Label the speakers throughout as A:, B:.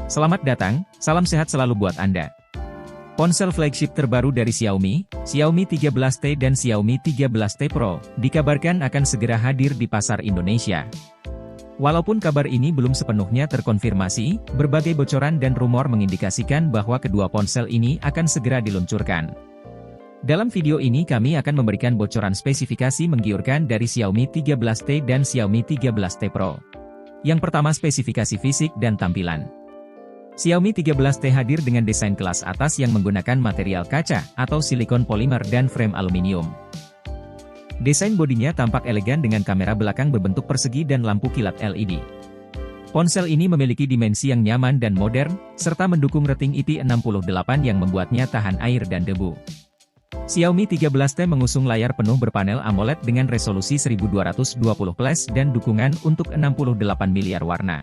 A: Selamat datang, salam sehat selalu buat Anda. Ponsel flagship terbaru dari Xiaomi, Xiaomi 13T dan Xiaomi 13T Pro, dikabarkan akan segera hadir di pasar Indonesia. Walaupun kabar ini belum sepenuhnya terkonfirmasi, berbagai bocoran dan rumor mengindikasikan bahwa kedua ponsel ini akan segera diluncurkan. Dalam video ini kami akan memberikan bocoran spesifikasi menggiurkan dari Xiaomi 13T dan Xiaomi 13T Pro. Yang pertama, spesifikasi fisik dan tampilan. Xiaomi 13T hadir dengan desain kelas atas yang menggunakan material kaca atau silikon polimer dan frame aluminium. Desain bodinya tampak elegan dengan kamera belakang berbentuk persegi dan lampu kilat LED. Ponsel ini memiliki dimensi yang nyaman dan modern, serta mendukung rating IP68 yang membuatnya tahan air dan debu. Xiaomi 13T mengusung layar penuh berpanel AMOLED dengan resolusi 1220p dan dukungan untuk 68 miliar warna.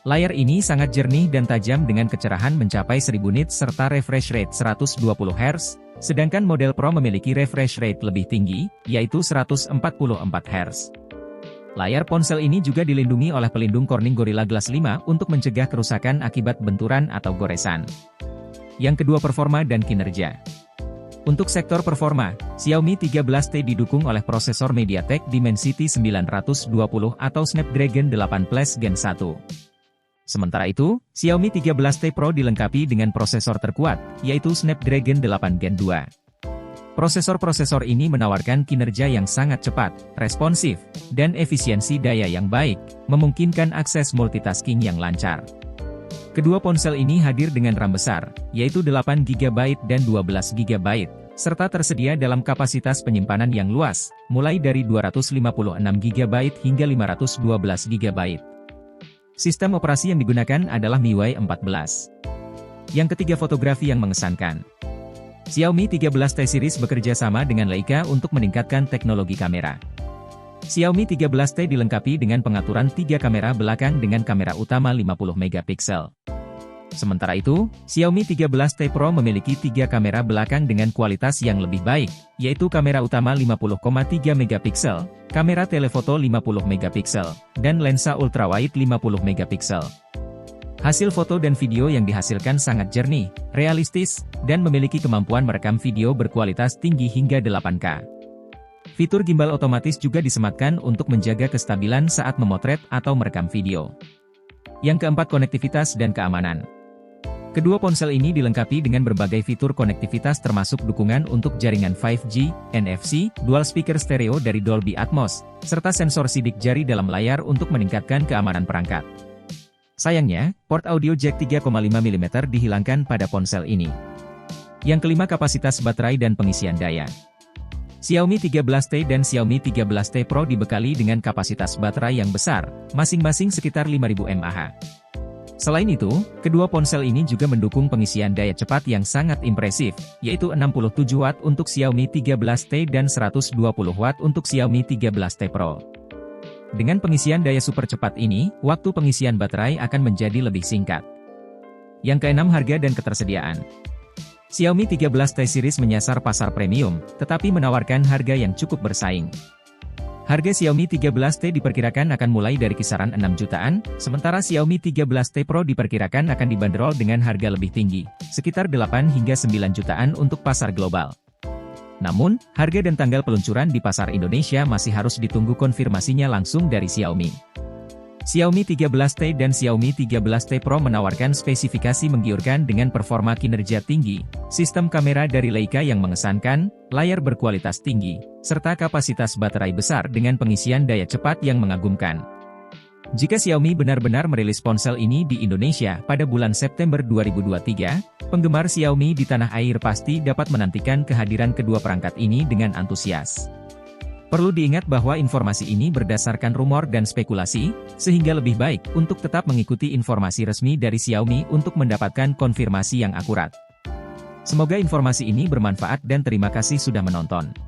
A: Layar ini sangat jernih dan tajam dengan kecerahan mencapai 1000 nits serta refresh rate 120 Hz, sedangkan model Pro memiliki refresh rate lebih tinggi, yaitu 144 Hz. Layar ponsel ini juga dilindungi oleh pelindung Corning Gorilla Glass 5 untuk mencegah kerusakan akibat benturan atau goresan. Yang kedua, performa dan kinerja. Untuk sektor performa, Xiaomi 13T didukung oleh prosesor MediaTek Dimensity 920 atau Snapdragon 8 Plus Gen 1. Sementara itu, Xiaomi 13T Pro dilengkapi dengan prosesor terkuat, yaitu Snapdragon 8 Gen 2. Prosesor ini menawarkan kinerja yang sangat cepat, responsif, dan efisiensi daya yang baik, memungkinkan akses multitasking yang lancar. Kedua ponsel ini hadir dengan RAM besar, yaitu 8GB dan 12GB, serta tersedia dalam kapasitas penyimpanan yang luas, mulai dari 256GB hingga 512GB. Sistem operasi yang digunakan adalah MIUI 14. Yang ketiga, fotografi yang mengesankan. Xiaomi 13T series bekerja sama dengan Leica untuk meningkatkan teknologi kamera. Xiaomi 13T dilengkapi dengan pengaturan 3 kamera belakang dengan kamera utama 50MP. Sementara itu, Xiaomi 13T Pro memiliki 3 kamera belakang dengan kualitas yang lebih baik, yaitu kamera utama 50,3MP, kamera telefoto 50MP, dan lensa ultrawide 50MP. Hasil foto dan video yang dihasilkan sangat jernih, realistis, dan memiliki kemampuan merekam video berkualitas tinggi hingga 8K. Fitur gimbal otomatis juga disematkan untuk menjaga kestabilan saat memotret atau merekam video. Yang keempat, konektivitas dan keamanan. Kedua ponsel ini dilengkapi dengan berbagai fitur konektivitas termasuk dukungan untuk jaringan 5G, NFC, dual speaker stereo dari Dolby Atmos, serta sensor sidik jari dalam layar untuk meningkatkan keamanan perangkat. Sayangnya, port audio jack 3,5mm dihilangkan pada ponsel ini. Yang kelima, kapasitas baterai dan pengisian daya. Xiaomi 13T dan Xiaomi 13T Pro dibekali dengan kapasitas baterai yang besar, masing-masing sekitar 5000 mAh. Selain itu, kedua ponsel ini juga mendukung pengisian daya cepat yang sangat impresif, yaitu 67 Watt untuk Xiaomi 13T dan 120 Watt untuk Xiaomi 13T Pro. Dengan pengisian daya super cepat ini, waktu pengisian baterai akan menjadi lebih singkat. Yang keenam, harga dan ketersediaan. Xiaomi 13T series menyasar pasar premium, tetapi menawarkan harga yang cukup bersaing. Harga Xiaomi 13T diperkirakan akan mulai dari kisaran 6 jutaan, sementara Xiaomi 13T Pro diperkirakan akan dibanderol dengan harga lebih tinggi, sekitar 8 hingga 9 jutaan untuk pasar global. Namun, harga dan tanggal peluncuran di pasar Indonesia masih harus ditunggu konfirmasinya langsung dari Xiaomi. Xiaomi 13T dan Xiaomi 13T Pro menawarkan spesifikasi menggiurkan dengan performa kinerja tinggi, sistem kamera dari Leica yang mengesankan, layar berkualitas tinggi, serta kapasitas baterai besar dengan pengisian daya cepat yang mengagumkan. Jika Xiaomi benar-benar merilis ponsel ini di Indonesia pada bulan September 2023, penggemar Xiaomi di tanah air pasti dapat menantikan kehadiran kedua perangkat ini dengan antusias. Perlu diingat bahwa informasi ini berdasarkan rumor dan spekulasi, sehingga lebih baik untuk tetap mengikuti informasi resmi dari Xiaomi untuk mendapatkan konfirmasi yang akurat. Semoga informasi ini bermanfaat dan terima kasih sudah menonton.